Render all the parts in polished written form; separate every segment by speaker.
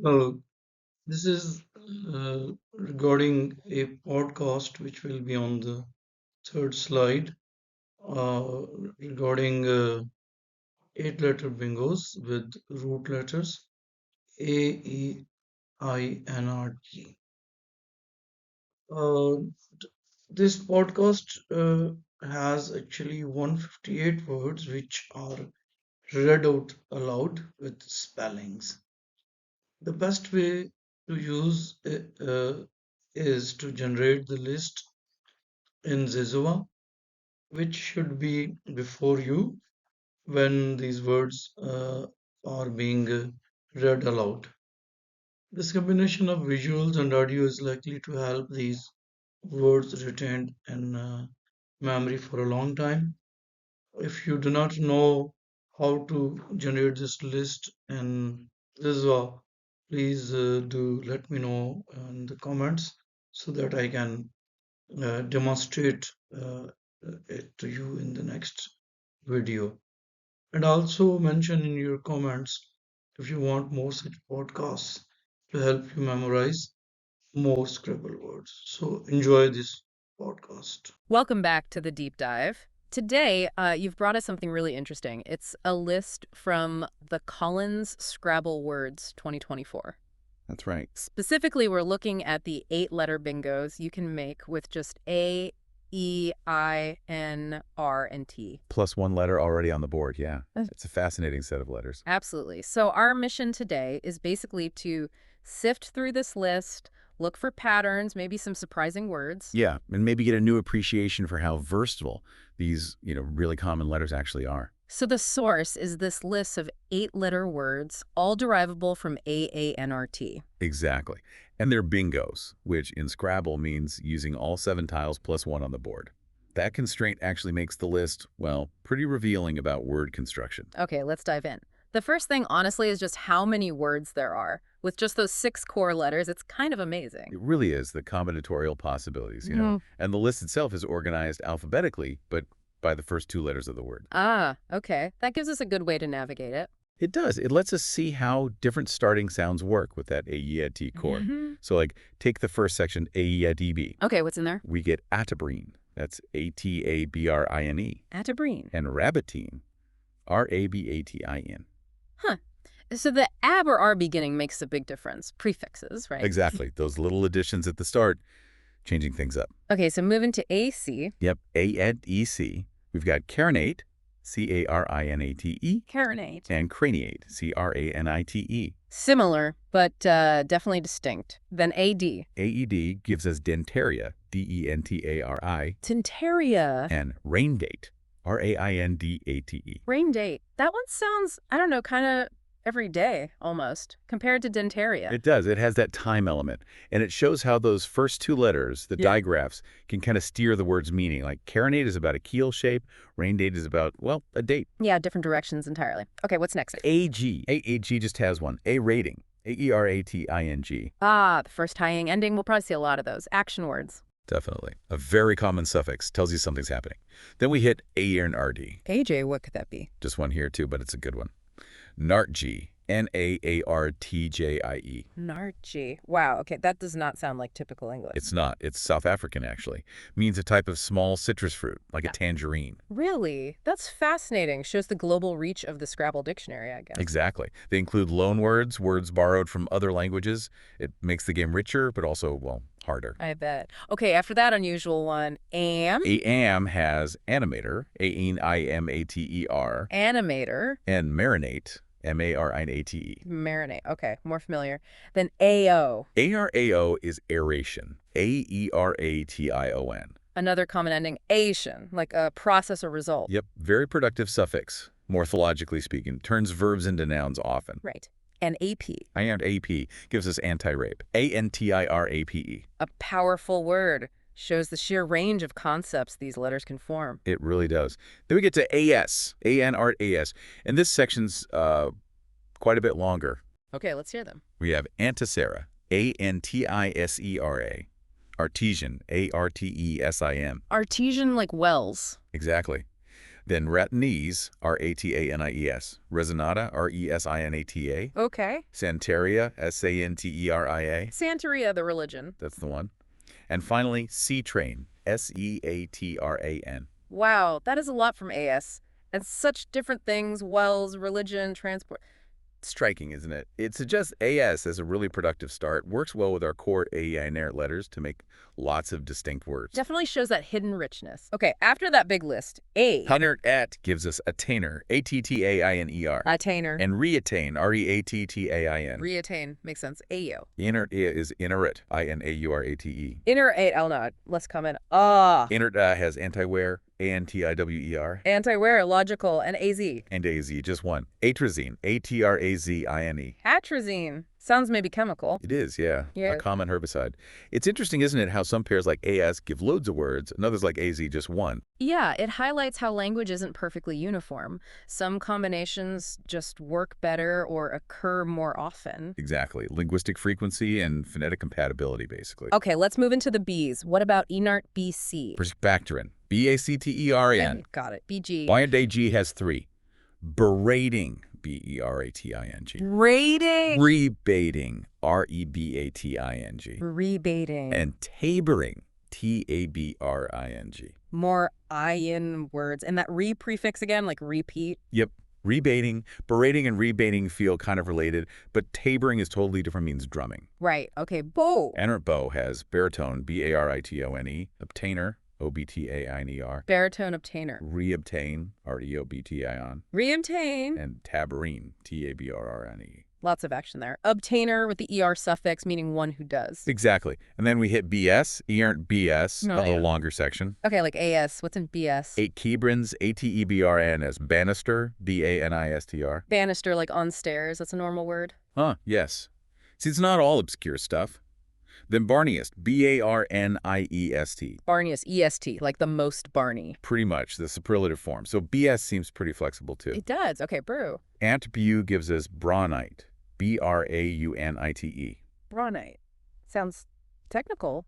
Speaker 1: Uh, this is regarding a podcast which will be on the third slide regarding eight-letter bingos with root letters AEINRT. Uh, this podcast has actually 158 words which are read out aloud with spellings. The best way to use it is to generate the list in Zizua, which should be before you when these words are being read aloud. This combination of visuals and audio is likely to help these words retained in memory for a long time. If you do not know how to generate this list in Zizua, please do let me know in the comments so that I can demonstrate it to you in the next video. And also mention in your comments if you want more such podcasts to help you memorize more Scrabble words. So enjoy this podcast.
Speaker 2: Welcome back to the deep dive. Today, you've brought us something really interesting. It's a list from the Collins Scrabble Words 2024.
Speaker 3: That's right.
Speaker 2: Specifically, we're looking at the 8-letter bingos you can make with just A, E, I, N, R, and T.
Speaker 3: Plus one letter already on the board, yeah.
Speaker 2: Uh,
Speaker 3: It's a fascinating set of letters.
Speaker 2: Absolutely. So our mission today is basically to sift through this list, look for patterns, maybe some surprising words.
Speaker 3: Yeah, and maybe get a new appreciation for how versatile these, really common letters actually are.
Speaker 2: So the source is this list of 8-letter words, all derivable from AANRT.
Speaker 3: Exactly. And they're bingos, which in Scrabble means using all 7 tiles plus 1 on the board. That constraint actually makes the list, well, pretty revealing about word construction.
Speaker 2: Okay, let's dive in. The first thing, honestly, is just how many words there are. With just those 6 core letters, it's kind of amazing.
Speaker 3: It really is the combinatorial possibilities. And the list itself is organized alphabetically, but by the first 2 letters of the word.
Speaker 2: Ah, okay. That gives us a good way to navigate it.
Speaker 3: It does. It lets us see how different starting sounds work with that AEIT core. So, take the first section, AEIDB.
Speaker 2: Okay, what's in there?
Speaker 3: We get atabrine. That's ATABRINE.
Speaker 2: Atabrine.
Speaker 3: And rabatine, RABATIN.
Speaker 2: Huh. So the ab or r beginning makes a big difference. Prefixes, right?
Speaker 3: Exactly. Those little additions at the start, changing things up.
Speaker 2: Okay, so moving to AC.
Speaker 3: Yep, AEC. We've got carinate, CARINATE.
Speaker 2: Carinate.
Speaker 3: And craniate, CRANITE.
Speaker 2: Similar, but definitely distinct. Then AD.
Speaker 3: AED gives us dentaria, DENTARI.
Speaker 2: Tintaria.
Speaker 3: And rain date, RAINDATE.
Speaker 2: Rain date. That one sounds, I don't know, kind of every day, almost, compared to dentaria.
Speaker 3: It does. It has that time element. And it shows how those first 2 letters, the digraphs, can kind of steer the word's meaning. Like carinate is about a keel shape. Rain date is about, well, a date.
Speaker 2: Yeah, different directions entirely. Okay, what's next?
Speaker 3: AG. AAG just has one. A rating. AERATING.
Speaker 2: Ah, the first tying ending. We'll probably see a lot of those. Action words.
Speaker 3: Definitely. A very common suffix. Tells you something's happening. Then we hit AEINRT.
Speaker 2: AJ, what could that be?
Speaker 3: Just one here, too, but it's a good one. NARTG. NAARTJIE.
Speaker 2: Narchi. Wow, okay, that does not sound like typical English.
Speaker 3: It's not. It's South African, actually. Means a type of small citrus fruit, like a tangerine.
Speaker 2: Really? That's fascinating. Shows the global reach of the Scrabble dictionary, I guess.
Speaker 3: Exactly. They include loan words, words borrowed from other languages. It makes the game richer, but also, well, harder.
Speaker 2: I bet. Okay, after that unusual one, AM.
Speaker 3: AM has animator, AEIMATER.
Speaker 2: Animator.
Speaker 3: And marinate, MARINATE.
Speaker 2: Marinate. Okay, more familiar. Then AO.
Speaker 3: ARAO is aeration, AERATION.
Speaker 2: Another common ending, Asian, like a process or result.
Speaker 3: Yep, very productive suffix, morphologically speaking. Turns verbs into nouns often.
Speaker 2: Right. And AP.
Speaker 3: And AP gives us anti-rape, ANTIRAPE.
Speaker 2: A powerful word. Shows the sheer range of concepts these letters can form.
Speaker 3: It really does. Then we get to AS, ANRT AS. And this section's quite a bit longer.
Speaker 2: Okay, let's hear them.
Speaker 3: We have antisera, ANTISERA. Artesian, ARTESIM.
Speaker 2: Artesian like wells.
Speaker 3: Exactly. Then ratinees, R-A-T-A-N-I-E-S. Resonata, R-E-S-I-N-A-T-A.
Speaker 2: Okay.
Speaker 3: Santeria, S-A-N-T-E-R-I-A.
Speaker 2: Santeria, the religion.
Speaker 3: That's the one. And finally, C-Train, S-E-A-T-R-A-N.
Speaker 2: Wow, that is a lot from AS. And such different things, wells, religion, transport.
Speaker 3: Striking, isn't it? It suggests AS as a really productive start, works well with our core AEINRT letters to make lots of distinct words.
Speaker 2: Definitely shows that hidden richness. Okay, after that big list, A.
Speaker 3: AEINRT gives us attainer, A-T-T-A-I-N-E-R.
Speaker 2: Attainer.
Speaker 3: And reattain, R-E-A-T-T-A-I-N.
Speaker 2: Reattain. Makes sense. AO.
Speaker 3: INRT is INRT, I-N-A-U-R-A-T-E.
Speaker 2: Inner 8 L0. Let's come in. Ah.
Speaker 3: INRT has anti-wear, A-N-T-I-W-E-R.
Speaker 2: Anti-wear, logical, and AZ.
Speaker 3: And AZ, just one. Atrazine, A-T-R-A-Z-I-N-E.
Speaker 2: Atrazine. Sounds maybe chemical.
Speaker 3: It is, yeah.
Speaker 2: Yeah.
Speaker 3: A common herbicide. It's interesting, isn't it, how some pairs like AS give loads of words, and others like AZ just one.
Speaker 2: Yeah, it highlights how language isn't perfectly uniform. Some combinations just work better or occur more often.
Speaker 3: Exactly. Linguistic frequency and phonetic compatibility, basically.
Speaker 2: Okay, let's move into the Bs. What about ENART BC?
Speaker 3: Bacterin, B-A-C-T-E-R-A-N.
Speaker 2: Got it. BG.
Speaker 3: Bind AG has three. Berating, B-E-R-A-T-I-N-G.
Speaker 2: Rating.
Speaker 3: Rebating, R-E-B-A-T-I-N-G.
Speaker 2: Rebating.
Speaker 3: And tabering, T-A-B-R-I-N-G.
Speaker 2: More I-in words. And that re prefix again, like repeat.
Speaker 3: Yep. Rebating, berating and rebating feel kind of related, but tabering is totally different, means drumming.
Speaker 2: Right. Okay. Bow.
Speaker 3: AEINRT bow has baritone, B-A-R-I-T-O-N-E, obtainer, O-B-T-A-I-N-E-R,
Speaker 2: Baritone obtainer.
Speaker 3: reobtain, R-E-O-B-T-I-O-N,
Speaker 2: Reobtain.
Speaker 3: and tabarine, T-A-B-R-R-N-E.
Speaker 2: Lots of action there. Obtainer with the ER suffix, meaning one who does.
Speaker 3: Exactly. And then we hit BS, EARNT BS,
Speaker 2: Oh,
Speaker 3: a little
Speaker 2: yeah.
Speaker 3: longer section.
Speaker 2: Okay, like AS. What's in BS?
Speaker 3: 8 Kebrins, A-T-E-B-R-N as banister, B-A-N-I-S-T-R.
Speaker 2: Banister, like on stairs. That's a normal word.
Speaker 3: Huh, yes. See, it's not all obscure stuff. Then Barneyest, B-A-R-N-I-E-S-T.
Speaker 2: Barneyest, EST, like the most Barney.
Speaker 3: Pretty much, the superlative form. So BS seems pretty flexible, too.
Speaker 2: It does. Okay, brew.
Speaker 3: AntBu gives us Braunite, B-R-A-U-N-I-T-E.
Speaker 2: Braunite. Sounds technical.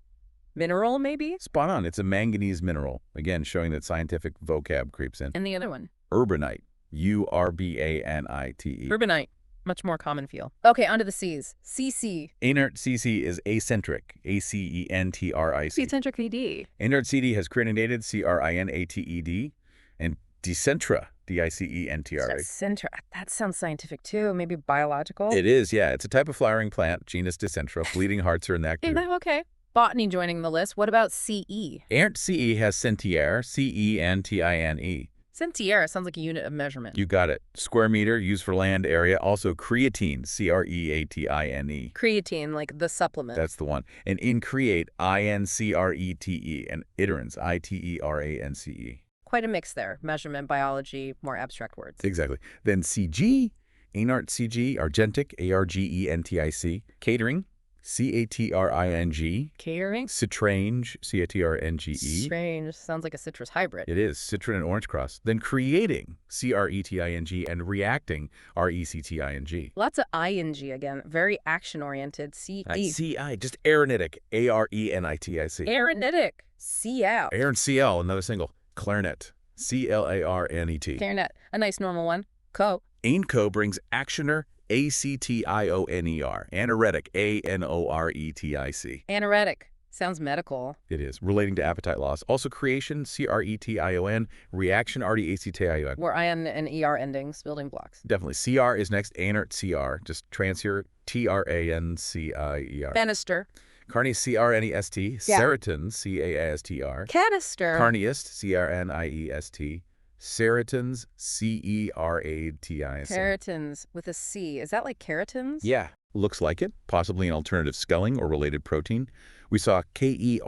Speaker 2: Mineral, maybe?
Speaker 3: Spot on. It's a manganese mineral. Again, showing that scientific vocab creeps in.
Speaker 2: And the other one?
Speaker 3: Urbanite, U-R-B-A-N-I-T-E.
Speaker 2: Urbanite. Much more common feel. Okay, onto the C's. CC.
Speaker 3: AEINRT CC is acentric, A-C-E-N-T-R-I-C.
Speaker 2: C-centric VD.
Speaker 3: AEINRT CD has crininated, C-R-I-N-A-T-E-D, and Dicentra, D-I-C-E-N-T-R-A.
Speaker 2: Centra. That sounds scientific too. Maybe biological.
Speaker 3: It is, yeah. It's a type of flowering plant, genus Dicentra. Bleeding hearts are in that group.
Speaker 2: Okay. Botany joining the list. What about CE?
Speaker 3: AERNT CE has Sentiere, C-E-N-T-I-N-E.
Speaker 2: Centiere sounds like a unit of measurement.
Speaker 3: You got it. Square meter, used for land area. Also creatine, C-R-E-A-T-I-N-E.
Speaker 2: Creatine, like the supplement.
Speaker 3: That's the one. And increate, I-N-C-R-E-T-E. And iterans, I-T-E-R-A-N-C-E.
Speaker 2: Quite a mix there. Measurement, biology, more abstract words.
Speaker 3: Exactly. Then CG, AEINRT CG, Argentic, A-R-G-E-N-T-I-C. Catering, C-A-T-R-I-N-G.
Speaker 2: Catering?
Speaker 3: Citrange, C-A-T-R-N-G-E.
Speaker 2: Strange. Sounds like a citrus hybrid.
Speaker 3: It is, citron and orange cross. Then creating, C-R-E-T-I-N-G, and reacting, R-E-C-T-I-N-G.
Speaker 2: Lots of ing again. Very action-oriented. C-E.
Speaker 3: C-I, just aeronitic, A-R-E-N-I-T-I-C.
Speaker 2: Aeronitic. C-L.
Speaker 3: Aaron C-L, another single. Clarinet, C-L-A-R-N-E-T.
Speaker 2: Clarinet. A nice normal one. Co.
Speaker 3: AINCO brings actioner, A-C-T-I-O-N-E-R. Anoretic, A-N-O-R-E-T-I-C.
Speaker 2: Anoretic. Sounds medical.
Speaker 3: It is, relating to appetite loss. Also creation, C-R-E-T-I-O-N. Reaction, R-D-A-C-T-I-O-N.
Speaker 2: Where IN and ER endings, building blocks.
Speaker 3: Definitely. CR is next, AEINRT CR. Just transfer, T-R-A-N-C-I-E-R.
Speaker 2: Banister.
Speaker 3: Carni, C-R-N-E-S-T.
Speaker 2: Yeah.
Speaker 3: Serotin, C-A-S-T-R.
Speaker 2: Canister.
Speaker 3: Carniest, C-R-N-I-E-S-T. Serotin's, C-E-R-A-T-I-S.
Speaker 2: Keratins with a C. Is that like keratins?
Speaker 3: Yeah, looks like it. Possibly an alternative spelling or related protein. We saw K-E-R-A-T-I-N-S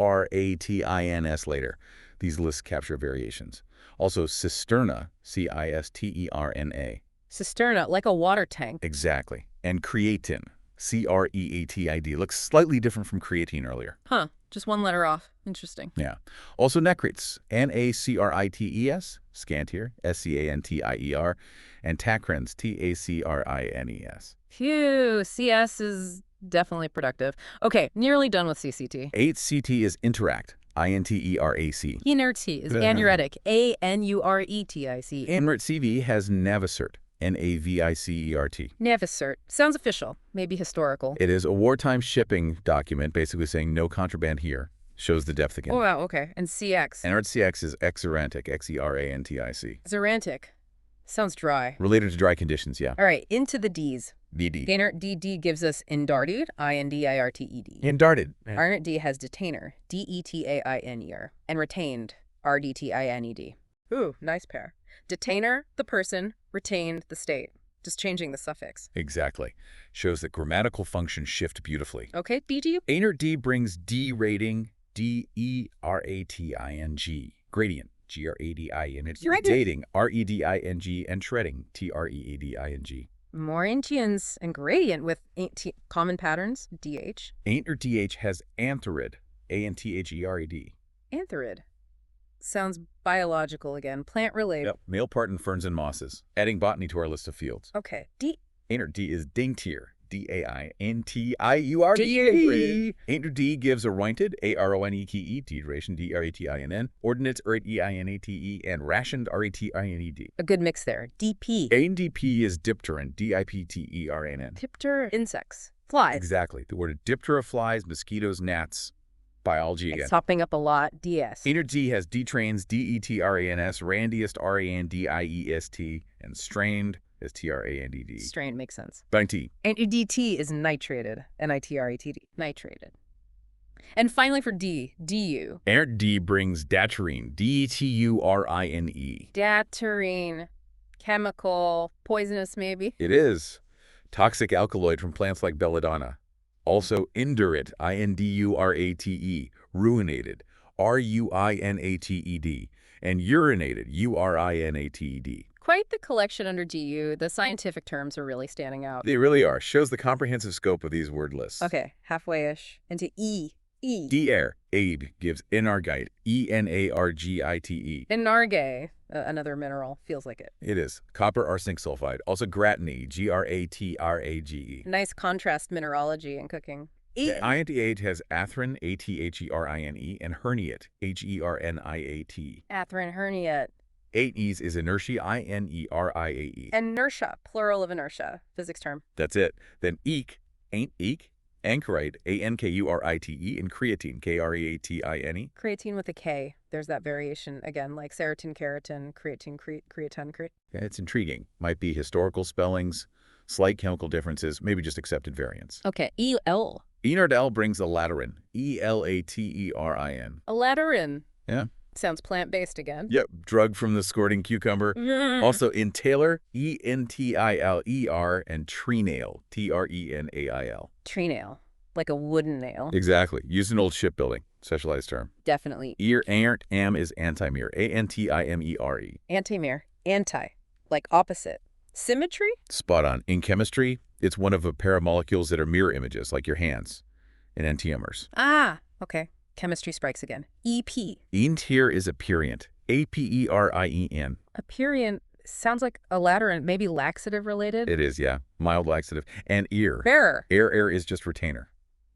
Speaker 3: later. These lists capture variations. Also, cisterna, C-I-S-T-E-R-N-A.
Speaker 2: Cisterna, like a water tank.
Speaker 3: Exactly. And creatine, C-R-E-A-T-I-D. Looks slightly different from creatine earlier.
Speaker 2: Huh. Just one letter off. Interesting.
Speaker 3: Yeah. Also necrites, N-A-C-R-I-T-E-S, scantier, S-C-A-N-T-I-E-R, and tacrins, T-A-C-R-I-N-E-S.
Speaker 2: Phew. CS is definitely productive. Okay, nearly done with CCT.
Speaker 3: 8 CT is interact, INTERAC.
Speaker 2: AEINRT is anuretic. ANURETIC.
Speaker 3: AEINRT CV has NAVICERT. NAVICERT.
Speaker 2: Naviscert. Sounds official, maybe historical.
Speaker 3: It is a wartime shipping document basically saying no contraband here. Shows the depth again.
Speaker 2: Oh, wow, okay. And CX.
Speaker 3: AEINRT-CX is Xerantic, Xerantic.
Speaker 2: Zerantic. Sounds dry.
Speaker 3: Related to dry conditions, yeah.
Speaker 2: All right, into the Ds.
Speaker 3: DD.
Speaker 2: AEINRT DD gives us indarted, INDIRTED.
Speaker 3: Indarted.
Speaker 2: AEINRT D has detainer, DETAINER, and retained, RDTINED. Ooh, nice pair. Detainer, the person, retained, the state. Just changing the suffix.
Speaker 3: Exactly. Shows that grammatical functions shift beautifully.
Speaker 2: Okay, DD?
Speaker 3: AEINRT D brings D rating, DERATING. Gradient, GRADIN. It's
Speaker 2: You're right.
Speaker 3: dating, REDING, and treading, TREADING.
Speaker 2: More Indians and gradient with common patterns, DH.
Speaker 3: AEINRT DH has antherid, ANTHERED.
Speaker 2: Antherid. Sounds biological again. Plant related.
Speaker 3: Yep. Male part in ferns and mosses. Adding botany to our list of fields.
Speaker 2: Okay. D.
Speaker 3: AEINRT D is daintier, DAINTIURD. AEINRT D gives arointed, ARONETE, duration, DRATINN, ordinates, EINATE, and rationed, RATINED.
Speaker 2: A good mix there. DP.
Speaker 3: ANDP is dipteran, DIPTERANN.
Speaker 2: Dipter insects. Flies.
Speaker 3: Exactly. The word diptera flies, mosquitoes, gnats. Biology again.
Speaker 2: It's hopping up a lot. DS.
Speaker 3: AEINRT D has detrains, DETRANS, randiest, RANDIEST, and strained is TRANDD.
Speaker 2: Strain makes sense.
Speaker 3: Bang T.
Speaker 2: And DT is nitrated. NITRATD. Nitrated. And finally for D, DU.
Speaker 3: AEINRT D brings daturine, DETURINE.
Speaker 2: Daturine. Chemical. Poisonous maybe.
Speaker 3: It is. Toxic alkaloid from plants like belladonna. Also indurit, INDURATE, ruinated, RUINATED, and urinated, URINATED.
Speaker 2: Quite the collection under DU. The scientific terms are really standing out.
Speaker 3: They really are. Shows the comprehensive scope of these word lists.
Speaker 2: Okay, halfway-ish. Into E. E.
Speaker 3: DR, aid, gives enargite, ENARGITE.
Speaker 2: Enarge, another mineral. Feels like it.
Speaker 3: It is. Copper arsenic sulfide. Also gratine, GRATRAGE.
Speaker 2: Nice contrast mineralogy in cooking. E.
Speaker 3: INT8 has atherin, ATHERINE, and herniate, HERNIAT.
Speaker 2: Atherin herniate.
Speaker 3: 8Es is inertia, INERIAE.
Speaker 2: Inertia, plural of inertia. Physics term.
Speaker 3: That's it. Then eek, ain't eek, anchorite, ANKURITE, and creatine, KREATINE.
Speaker 2: Creatine with a K. There's that variation again, like serotin, keratin, creatine, creatine.
Speaker 3: Yeah, it's intriguing. Might be historical spellings, slight chemical differences, maybe just accepted variants.
Speaker 2: Okay, EL.
Speaker 3: AEINRT L brings elaterin, ELATERIN.
Speaker 2: Elaterin.
Speaker 3: Yeah.
Speaker 2: Sounds plant-based again.
Speaker 3: Yep, drug from the squirting cucumber. Also entailor, ENTILER, and trenail, TRENAIL.
Speaker 2: Tree-nail. Like a wooden nail.
Speaker 3: Exactly. Used in old shipbuilding. Specialized term.
Speaker 2: Definitely.
Speaker 3: AERNT AM is antimer, ANTIMERE.
Speaker 2: Antimer. Anti. Like opposite. Symmetry?
Speaker 3: Spot on. In chemistry, it's one of a pair of molecules that are mirror images, like your hands, in enantiomers.
Speaker 2: Ah, okay. Chemistry strikes again. EP.
Speaker 3: Entir is aperient, APERIEN.
Speaker 2: Aperient sounds like a laterin, maybe laxative related.
Speaker 3: It is, yeah. Mild laxative. And ear.
Speaker 2: Bearer.
Speaker 3: Air is just retainer.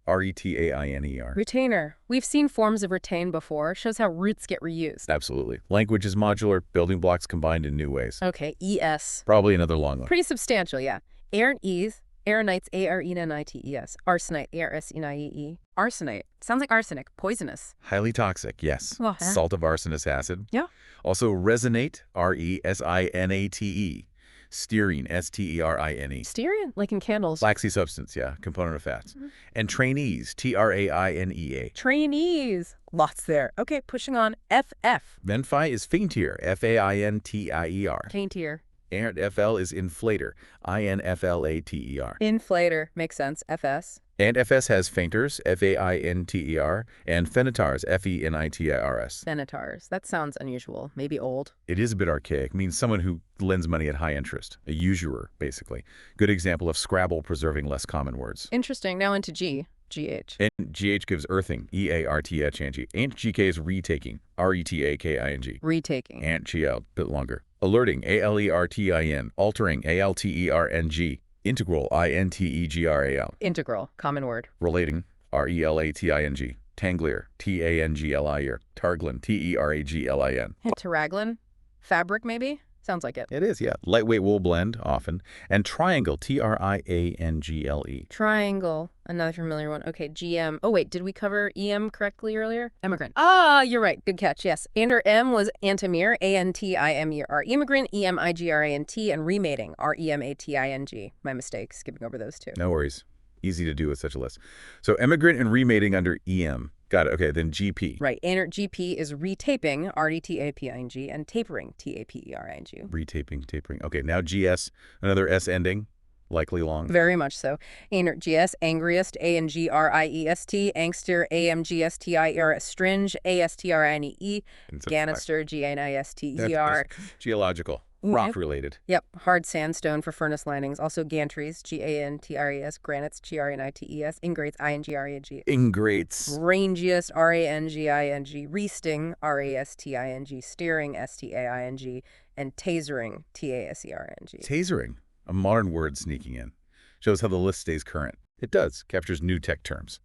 Speaker 3: RETAINER.
Speaker 2: Retainer. We've seen forms of retain before. Shows how roots get reused.
Speaker 3: Absolutely. Language is modular, building blocks combined in new ways.
Speaker 2: Okay, ES.
Speaker 3: Probably another long one.
Speaker 2: Pretty substantial, yeah. AERNTES. Aaronites, ARENITES. Arsenite, ARSENIEE. Arsenite. Sounds like arsenic. Poisonous.
Speaker 3: Highly toxic, yes.
Speaker 2: Well,
Speaker 3: Salt of arsenic acid.
Speaker 2: Yeah.
Speaker 3: Also resonate, RESINATE. Stearine, STERINE.
Speaker 2: Stearin, like in candles.
Speaker 3: Flaxy substance, yeah, component of fats. And trainees, TRAINEA.
Speaker 2: Trainees. Lots there. Okay, pushing on. FF.
Speaker 3: Menfi is faintier, FAINTIER.
Speaker 2: Faintier.
Speaker 3: AERNT FL is inflator, INFLATER.
Speaker 2: Inflator. Makes sense. FS.
Speaker 3: And FS has fainters, FAINTER, and fenitars, FENITIRS.
Speaker 2: Senators. That sounds unusual. Maybe old.
Speaker 3: It is a bit archaic, means someone who lends money at high interest, a usurer, basically. Good example of Scrabble preserving less common words.
Speaker 2: Interesting. Now into G. GH.
Speaker 3: And GH gives earthing, EARTHNG. And GK is retaking, RETAKING.
Speaker 2: Retaking.
Speaker 3: And GL, bit longer. Alerting, ALERTIN. Altering, ALTERNG. Integral, INTEGRAL.
Speaker 2: Integral. Common word.
Speaker 3: Relating, RELATING. Tanglier, T-A-N-G-L-I-R. Targlin, T-E-R-A-G-L-I-N.
Speaker 2: Terraglin? Fabric, maybe? Sounds like it.
Speaker 3: It is, yeah. Lightweight wool blend, often. And Triangle, T-R-I-A-N-G-L-E.
Speaker 2: Triangle, another familiar one. Okay, GM. Oh, wait, did we cover EM correctly earlier? Immigrant. Ah, you're right. Good catch, yes. Under M was Antimir, A-N-T-I-M-E-R. Immigrant, E-M-I-G-R-A-N-T, and remating, R-E-M-A-T-I-N-G. My mistake, skipping over those two.
Speaker 3: No worries. Easy to do with such a list. So emigrant and remating under EM. Got it. Okay, then GP.
Speaker 2: Right. AEINRT GP is retaping, R-E-T-A-P-I-N-G, and tapering, T-A-P-E-R-I-N-G.
Speaker 3: Retaping, tapering. Okay, now GS, another S ending, likely long.
Speaker 2: Very much so. AEINRT GS, angriest, A-N-G-R-I-E-S-T, angster, A-M-G-S-T-I-R, stringe, A-S-T-R-I-N-E-E, Ganister, G-A-N-I-S-T-E-R.
Speaker 3: Geological, rock-related.
Speaker 2: Yep. Hard sandstone for furnace linings. Also gantries, G-A-N-T-R-E-S, granites, G-R-N-I-T-E-S, ingrates, I-N-G-R-E-N-G.
Speaker 3: Ingrates.
Speaker 2: Rangiest, R-A-N-G-I-N-G, resting, R-A-S-T-I-N-G, steering, S-T-A-I-N-G, and tasering, T-A-S-E-R-N-G.
Speaker 3: Tasering, a modern word sneaking in. Shows how the list stays current. It does. Captures new tech terms.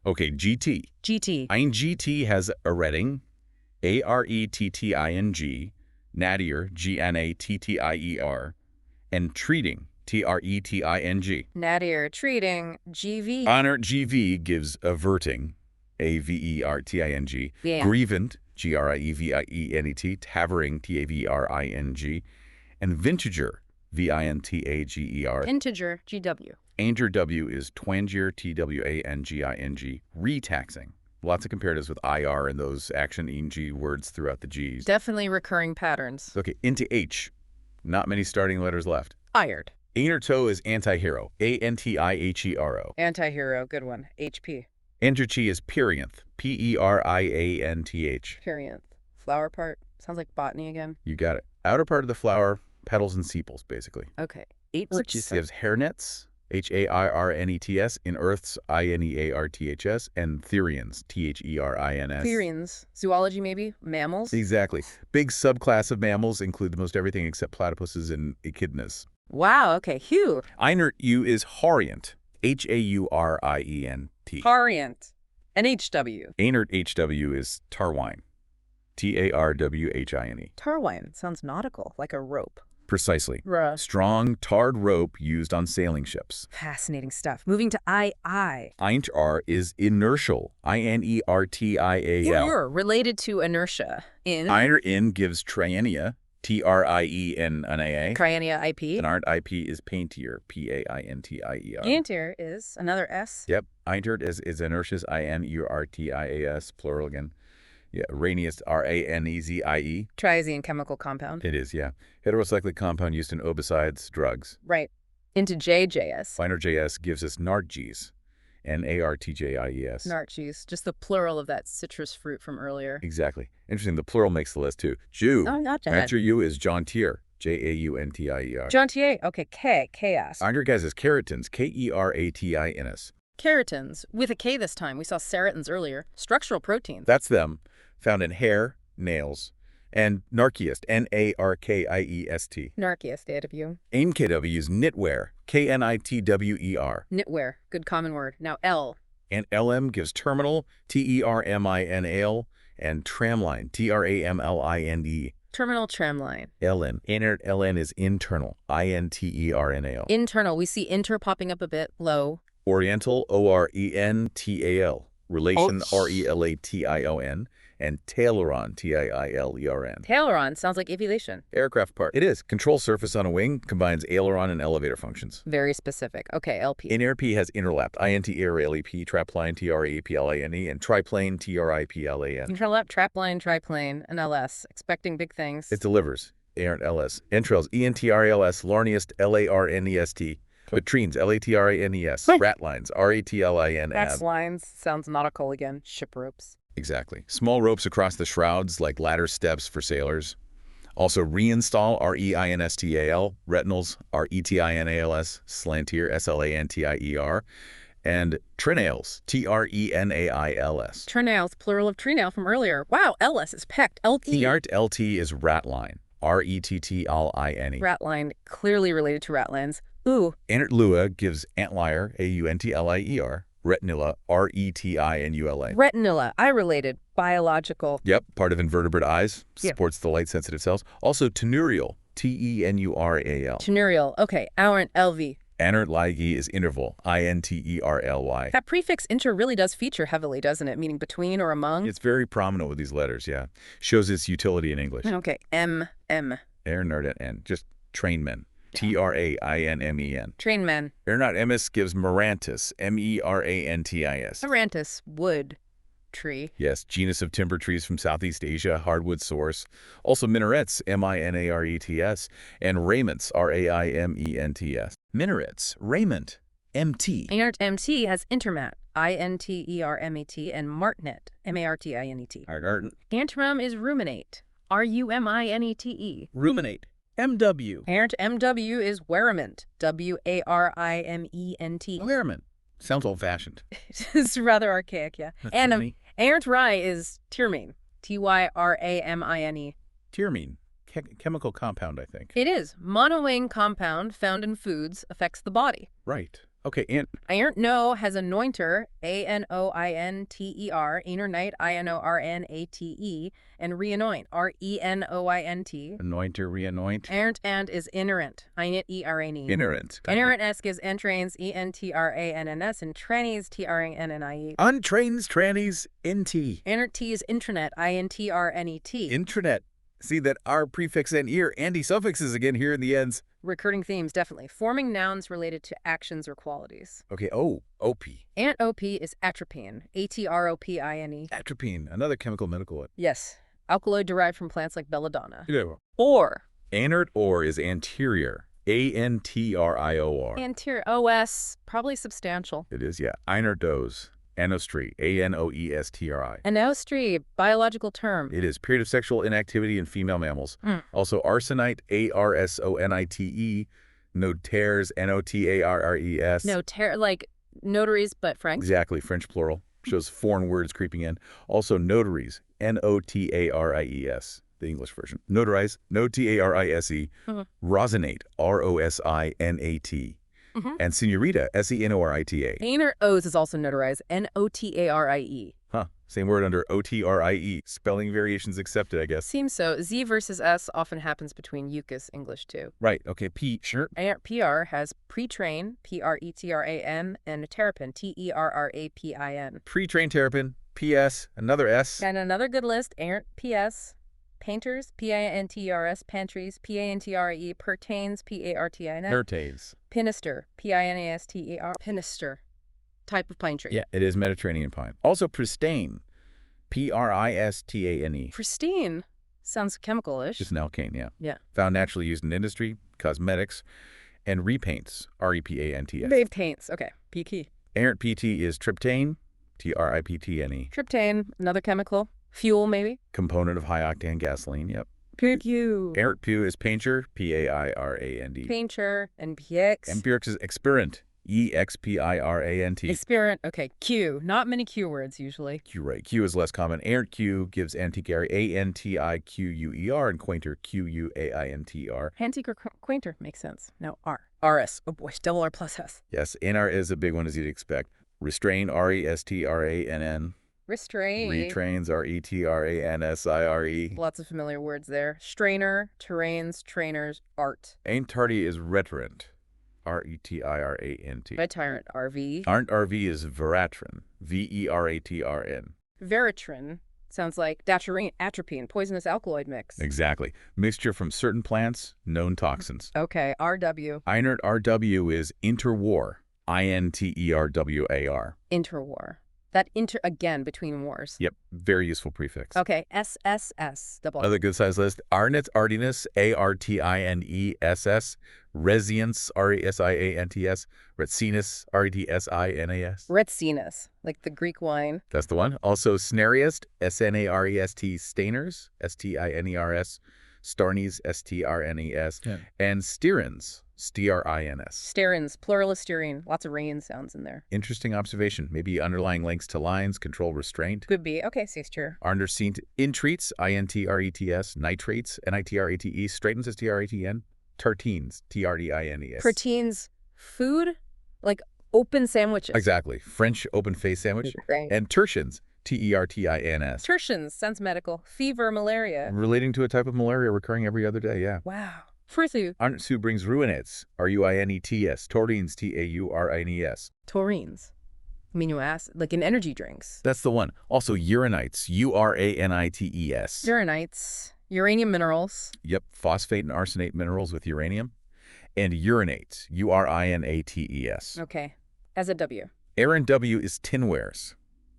Speaker 3: Okay, GT.
Speaker 2: GT.
Speaker 3: GT has aretting, A-R-E-T-T-I-N-G, nadir, G-N-A-T-T-I-E-R, and treating, T-R-E-T-I-N-G.
Speaker 2: Nadir, treating, GV.
Speaker 3: AEINRT GV gives averting, A-V-E-R-T-I-N-G,
Speaker 2: Yeah.
Speaker 3: grievant, G-R-I-E-V-I-E-N-E-T, tavering, T-A-V-R-I-N-G, and vintager, V-I-N-T-A-G-E-R.
Speaker 2: Integer, GW.
Speaker 3: Anger W is twangier, T-W-A-N-G-I-N-G, retaxing. Lots of comparatives with IR and those action ENG words throughout the Gs.
Speaker 2: Definitely recurring patterns.
Speaker 3: Okay, into H. Not many starting letters left.
Speaker 2: Ired.
Speaker 3: AEINRT is antihero, A-N-T-I-H-E-R-O.
Speaker 2: Antihero, good one. HP.
Speaker 3: ANTRT is perianth, P-E-R-I-A-N-T-H.
Speaker 2: Perianth. Flower part. Sounds like botany again.
Speaker 3: You got it. Outer part of the flower, petals and sepals, basically.
Speaker 2: Okay.
Speaker 3: Gives hairnets, H-A-I-R-N-E-T-S, in earths, I-N-E-A-R-T-H-S, and therians, T-H-E-R-I-N-S.
Speaker 2: Therians. Zoology, maybe? Mammals?
Speaker 3: Exactly. Big subclass of mammals include most everything except platypuses and echidnas.
Speaker 2: Wow, okay. Hugh.
Speaker 3: AEINRT U is haurient, H-A-U-R-I-E-N-T.
Speaker 2: Harient. And HW.
Speaker 3: AEINRT HW is tarwine, T-A-R-W-H-I-N-E.
Speaker 2: Tarwine. Sounds nautical, like a rope.
Speaker 3: Precisely.
Speaker 2: Ruh.
Speaker 3: Strong, tarred rope used on sailing ships.
Speaker 2: Fascinating stuff. Moving to II.
Speaker 3: AEINRT is inertial, I-N-E-R-T-I-A-L.
Speaker 2: You're related to inertia. In.
Speaker 3: AEINRT in gives triennia, T-R-I-E-N-N-A-A.
Speaker 2: Triennia IP.
Speaker 3: And AEINRT IP is paintier, P-A-I-N-T-I-E-R.
Speaker 2: Antier is another S.
Speaker 3: Yep. AEINRT is inertius, I-N-E-R-T-I-A-S, plural again. Yeah, rainiest, R-A-N-E-Z-I-E.
Speaker 2: Triazine chemical compound.
Speaker 3: It is, yeah. Heterocyclic compound used in herbicides, drugs.
Speaker 2: Right. Into JJS.
Speaker 3: AEINRT-JS gives us NARTJs, N-A-R-T-J-I-E-S.
Speaker 2: Nartjes. Just the plural of that citrus fruit from earlier.
Speaker 3: Exactly. Interesting, the plural makes the list too. Jew.
Speaker 2: Oh, not bad.
Speaker 3: After you is John Tier, J-A-U-N-T-I-E-R.
Speaker 2: John T.A. Okay, K. Chaos.
Speaker 3: AEINRT guys is keratins, K-E-R-A-T-I-N-S.
Speaker 2: Keratins. With a K this time. We saw serotinins earlier. Structural proteins.
Speaker 3: That's them, found in hair, nails, and narkiest, N-A-R-K-I-E-S-T.
Speaker 2: Narkiest, AW.
Speaker 3: AINKW is knitwear, K-N-I-T-W-E-R.
Speaker 2: Knitwear. Good common word. Now L.
Speaker 3: And LM gives terminal, T-E-R-M-I-N-A-L, and tramline, T-R-A-M-L-I-N-E.
Speaker 2: Terminal tramline.
Speaker 3: LN. AEINRT LN is internal, I-N-T-E-R-N-A-L.
Speaker 2: Internal. We see inter popping up a bit. Low.
Speaker 3: Oriental, O-R-E-N-T-A-L. Relation, R-E-L-A-T-I-O-n. And Tailoron, T-I-I-L-E-R-N.
Speaker 2: Tailoron sounds like aviation.
Speaker 3: Aircraft part. It is. Control surface on a wing combines aileron and elevator functions.
Speaker 2: Very specific. Okay, LP.
Speaker 3: INRP has interlapped, I-N-T-A-R-L-E-P, trapline, T-R-A-P-L-A-N-E, and triplane, T-R-I-P-L-A-N.
Speaker 2: Interlap, trapline, triplane, and LS. Expecting big things.
Speaker 3: It delivers. AEINRT LS. Entrails, E-N-T-R-A-L-S, Larniest, L-A-R-N-E-S-T. Latrines, L-A-T-R-A-N-E-S. Ratlines, R-A-T-L-I-N.
Speaker 2: Rax lines. Sounds nautical again. Ship ropes.
Speaker 3: Exactly. Small ropes across the shrouds, like ladder steps for sailors. Also reinstall, R-E-I-N-S-T-A-L. Retinals, R-E-T-I-N-A-L-S. Slantier, S-L-A-N-T-I-E-R. And trenails, T-R-E-N-A-I-L-S.
Speaker 2: Trenails, plural of trenail from earlier. Wow, LS is pecked. LT.
Speaker 3: AEINRT LT is ratline, R-E-T-T-L-I-N-E.
Speaker 2: Ratline, clearly related to ratlines. Ooh.
Speaker 3: AEINRT Lua gives antlier, A-U-N-T-L-I-E-R. Retinula, R-E-T-I-N-U-L-A.
Speaker 2: Retinula, eye-related, biological.
Speaker 3: Yep, part of invertebrate eyes,
Speaker 2: Yeah.
Speaker 3: supports the light-sensitive cells. Also, tenureal, T-E-N-U-R-A-L.
Speaker 2: Tenureal, okay. AEINRT, LV.
Speaker 3: AEINRT LIGE is interval, I-N-T-E-R-L-Y.
Speaker 2: That prefix inter really does feature heavily, doesn't it? Meaning between or among?
Speaker 3: It's very prominent with these letters, yeah. Shows its utility in English.
Speaker 2: Okay, M.
Speaker 3: AEINRT N, just trainmen. T-R-A-I-N-M-E-N.
Speaker 2: Trainman.
Speaker 3: AEINRT emis gives Merantis, M-E-R-A-N-T-I-S.
Speaker 2: Merantis, wood, tree.
Speaker 3: Yes, genus of timber trees from Southeast Asia, hardwood source. Also minarets, M-I-N-A-R-E-T-S, and raiments, R-A-I-M-E-N-T-S. Minarets, raiment, M-T.
Speaker 2: AEINRT MT has intermat, I-N-T-E-R-M-A-T, and martinet, M-A-R-T-I-N-E-T. Antrim is ruminate, R-U-M-I-N-E-T-E.
Speaker 4: Ruminate. M-W.
Speaker 2: AEINRT MW is weriment, W-A-R-I-M-E-N-T.
Speaker 3: Wehrman. Sounds old-fashioned.
Speaker 2: It's rather archaic, yeah.
Speaker 4: That's
Speaker 2: And
Speaker 4: funny.
Speaker 2: AEINRT Rye is tyrmine, T-Y-R-A-M-I-N-E.
Speaker 3: Tyramine. Chemical compound, I think.
Speaker 2: It is. Monoane compound found in foods affects the body.
Speaker 3: Right. Okay, and
Speaker 2: AEINRT No has anointer, A-N-O-I-N-T-E-R, Einernite, I-N-O-R-N-A-T-E, and reanoint, R-E-N-O-I-N-T.
Speaker 3: anointer, reanoint.
Speaker 2: AEINRT and is inerrant, Einit, E-R-A-N-E.
Speaker 3: Inerrant.
Speaker 2: Inerrant-esque is entrains, E-N-T-R-A-N-N-S, and trannies, T-R-A-N-N-I-E.
Speaker 3: Untrains, trannies, NT.
Speaker 2: AEINRT T is intranet, I-N-T-R-N-E-T.
Speaker 3: Intranet. See that R prefix and ear, anti-suffixes again here in the ends.
Speaker 2: Recurring themes, definitely. Forming nouns related to actions or qualities.
Speaker 3: Okay, OP.
Speaker 2: ANT OP is atropine, A-T-R-O-P-I-N-E.
Speaker 3: Atropine, another chemical medical one.
Speaker 2: Yes, alkaloid derived from plants like belladonna.
Speaker 3: Yeah.
Speaker 2: Or,
Speaker 3: Anert or is anterior, A-N-T-R-I-O-R.
Speaker 2: anterior, O-S, probably substantial.
Speaker 3: It is, yeah. Einertose, anostre, A-N-O-E-S-T-R-I.
Speaker 2: Anostre, biological term.
Speaker 3: It is period of sexual inactivity in female mammals.
Speaker 2: Mm.
Speaker 3: Also arsenite, A-R-S-O-N-I-T-E, notaires, N-O-T-A-R-R-E-S.
Speaker 2: Like notaries, but Franks.
Speaker 3: Exactly, French plural. Shows foreign words creeping in. Also notaries, N-O-T-A-R-I-E-S, the English version. Notarize, no-T-A-R-I-S-E.
Speaker 2: Mhm.
Speaker 3: Rosinate, R-O-S-I-N-A-T.
Speaker 2: Mhm.
Speaker 3: And senorita, S-E-N-O-R-I-T-A.
Speaker 2: AEINRT O's is also notarized, N-O-T-A-R-I-E.
Speaker 3: Huh. Same word under O-T-R-I-E. Spelling variations accepted, I guess.
Speaker 2: Seems so. Z versus S often happens between UCAS English too.
Speaker 3: Right. Okay. P. Sure.
Speaker 2: AEINRT PR has pre-train, P-R-E-T-R-A-M, and terrapin, T-E-R-R-A-P-I-N.
Speaker 3: Pre-trained terrapin. P-S. Another S.
Speaker 2: And another good list, AEINRT PS, painters, P-I-N-T-E-R-S, pantries, P-A-N-T-R-E, pertains, P-A-R-T-I-N,
Speaker 3: Nertains.
Speaker 2: pinister, P-I-N-A-S-T-E-R, pinister, type of pine tree.
Speaker 3: Yeah, it is Mediterranean pine. Also pristane. P-R-I-S-T-A-N-E.
Speaker 2: Pristine sounds chemical-ish.
Speaker 3: Just an alkane, yeah.
Speaker 2: Yeah.
Speaker 3: Found naturally used in industry, cosmetics, and repaints. R-E-P-A-N-T-S.
Speaker 2: Rave paints, okay, P-key.
Speaker 3: Errant P-T is tryptane. T-R-I-P-T-N-E.
Speaker 2: Tryptane, another chemical. Fuel, maybe.
Speaker 3: Component of high-octane gasoline, yep.
Speaker 2: PQ.
Speaker 3: Errant Pu is painter. P-A-I-R-A-N-D.
Speaker 2: Painter and PX.
Speaker 3: Empirics is expirant. E-X-P-I-R-A-N-T.
Speaker 2: Experiment, okay, Q. Not many Q words usually.
Speaker 3: Q, right. Q is less common. Errant Q gives antiquary, A-N-T-I-Q-U-E-R, and quainter, Q-U-A-I-N-T-R.
Speaker 2: Antique or quainter makes sense. Now R. R-S. Oh boy, double R plus S.
Speaker 3: Yes, NR is a big one as you'd expect. Restrain, R-E-S-T-R-A-N-N.
Speaker 2: Restrain.
Speaker 3: Retrains, R-E-T-R-A-N-S-I-R-E.
Speaker 2: Lots of familiar words there. Strainer, terrains, trainers, art.
Speaker 3: Ain't tardy is retirant. R-E-T-I-R-A-N-T.
Speaker 2: Vetirant, RV.
Speaker 3: Aren't RV is veratrin. V-E-R-A-T-R-N.
Speaker 2: Veratrin sounds like atropine, poisonous alkaloid mix.
Speaker 3: Exactly. Mixture from certain plants, known toxins.
Speaker 2: Okay, RW.
Speaker 3: AEINRT RW is interwar. I-N-T-E-R-W-A-R.
Speaker 2: Interwar. That again, between wars.
Speaker 3: Yep, very useful prefix.
Speaker 2: Okay, SSS. Double.
Speaker 3: Another good size list. Arnets, Artinus, A-R-T-I-N-E-S-S. Resiance, R-E-S-I-A-N-T-S. Retsinus, R-E-T-S-I-N-A-S.
Speaker 2: Retsinus, like the Greek wine.
Speaker 3: That's the one. Also, Snariest, S-N-A-R-E-S-T. Stainers, S-T-I-N-E-R-S. Starnes, S-T-R-N-E-S.
Speaker 4: Yeah.
Speaker 3: And Styrins, S-T-R-I-N-S.
Speaker 2: Sterins, plural of styrene. Lots of rain sounds in there.
Speaker 3: Interesting observation. Maybe underlying links to lines, control restraint.
Speaker 2: Could be. Okay, Sister.
Speaker 3: Andersint intrets, I-N-T-R-E-T-S. Nitrates, N-I-T-R-A-T-E. Straightens, S-T-R-A-T-N. Tartines, T-R-D-I-N-E-S.
Speaker 2: Proteins, food, like Open sandwiches.
Speaker 3: Exactly. French open-face sandwich.
Speaker 2: Great.
Speaker 3: And tertians, Tertins.
Speaker 2: Tertians, sounds medical. Fever, malaria.
Speaker 3: Relating to a type of malaria recurring every other day, yeah.
Speaker 2: Wow. Furthu.
Speaker 3: AEINRT brings ruinets, Ruinets, taurines, Taurines.
Speaker 2: Taurines. Amino acid, like in energy drinks.
Speaker 3: That's the one. Also uranites, Uranites.
Speaker 2: Uranites. Uranium minerals.
Speaker 3: Yep, phosphate and arsenate minerals with uranium. And urinates, Urinates.
Speaker 2: Okay. As a W.
Speaker 3: Aaron W is tinwares,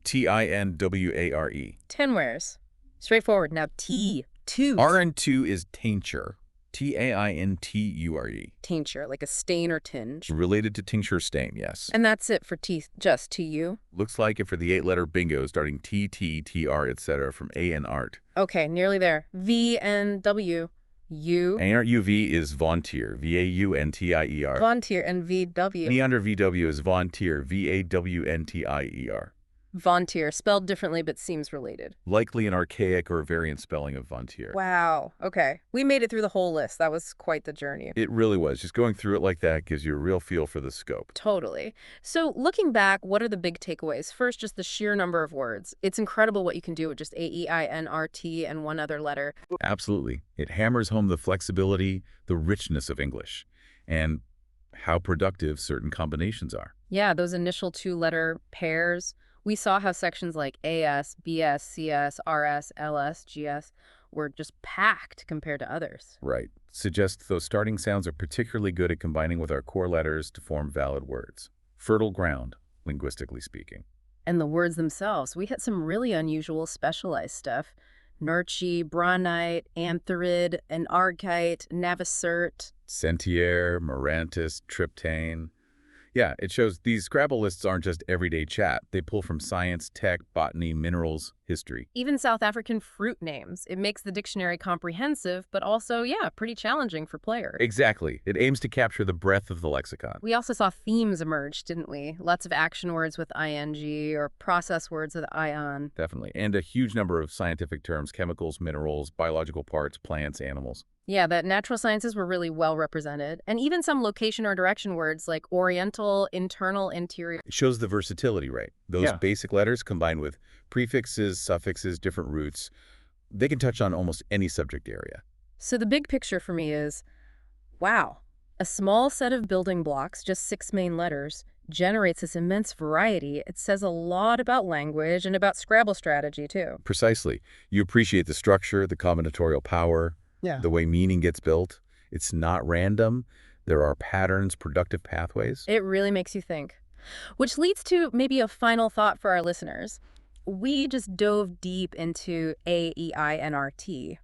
Speaker 3: Tinware.
Speaker 2: Tinwares. Straightforward. Now T. Two.
Speaker 3: RN2 is tincture, Tainture.
Speaker 2: Tincture, like a stain or tinge.
Speaker 3: Related to tincture stain, yes.
Speaker 2: And that's it for T, just TU.
Speaker 3: Looks like it for the 8-letter bingo starting T, T, TR, etc. from AEINRT.
Speaker 2: Okay, nearly there. V and W. U.
Speaker 3: AEINRT UV is Vauntier, Vauntier.
Speaker 2: Vontier and VW.
Speaker 3: Neander VW is Vauntier, Vawntier.
Speaker 2: Vontier, spelled differently but seems related.
Speaker 3: Likely an archaic or variant spelling of Vauntier.
Speaker 2: Wow. Okay. We made it through the whole list. That was quite the journey.
Speaker 3: It really was. Just going through it like that gives you a real feel for the scope.
Speaker 2: Totally. So looking back, what are the big takeaways? First, just the sheer number of words. It's incredible what you can do with just AEINRT and one other letter.
Speaker 3: Absolutely. It hammers home the flexibility, the richness of English, and how productive certain combinations are.
Speaker 2: Yeah, those initial two-letter pairs. We saw how sections like AS, BS, CS, RS, LS, GS were just packed compared to others.
Speaker 3: Right. Suggests those starting sounds are particularly good at combining with our core letters to form valid words. Fertile ground, linguistically speaking.
Speaker 2: And the words themselves, we had some really unusual specialized stuff. Nurchi, Braunite, Antherid, and Argite, Navicert.
Speaker 3: Sentier, Marantis, Tryptane. Yeah, it shows these Scrabble lists aren't just everyday chat. They pull from science, tech, botany, minerals, history.
Speaker 2: Even South African fruit names. It makes the dictionary comprehensive, but also, yeah, pretty challenging for players.
Speaker 3: Exactly. It aims to capture the breadth of the lexicon.
Speaker 2: We also saw themes emerge, didn't we? Lots of action words with ing or process words with ion.
Speaker 3: Definitely. And a huge number of scientific terms, chemicals, minerals, biological parts, plants, animals.
Speaker 2: Yeah, that natural sciences were really well represented. And even some location or direction words like oriental, internal, interior.
Speaker 3: It shows the versatility, right? Those basic letters combined with prefixes, suffixes, different roots, they can touch on almost any subject area.
Speaker 2: So the big picture for me is, wow, a small set of building blocks, just 6 main letters, generates this immense variety. It says a lot about language and about Scrabble strategy, too.
Speaker 3: Precisely. You appreciate the structure, the combinatorial power, the way meaning gets built. It's not random. There are patterns, productive pathways.
Speaker 2: It really makes you think. Which leads to maybe a final thought for our listeners. We just dove deep into AEINRT.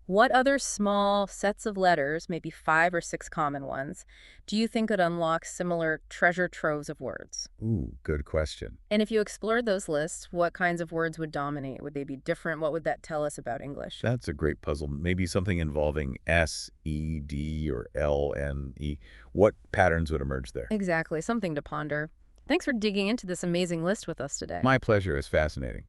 Speaker 2: What other small sets of letters, maybe 5 or 6 common ones, do you think could unlock similar treasure troves of words?
Speaker 3: Ooh, good question.
Speaker 2: And if you explored those lists, what kinds of words would dominate? Would they be different? What would that tell us about English?
Speaker 3: That's a great puzzle. Maybe something involving S, E, D, or L, N, E. What patterns would emerge there?
Speaker 2: Exactly, something to ponder. Thanks for digging into this amazing list with us today.
Speaker 3: My pleasure. Is fascinating.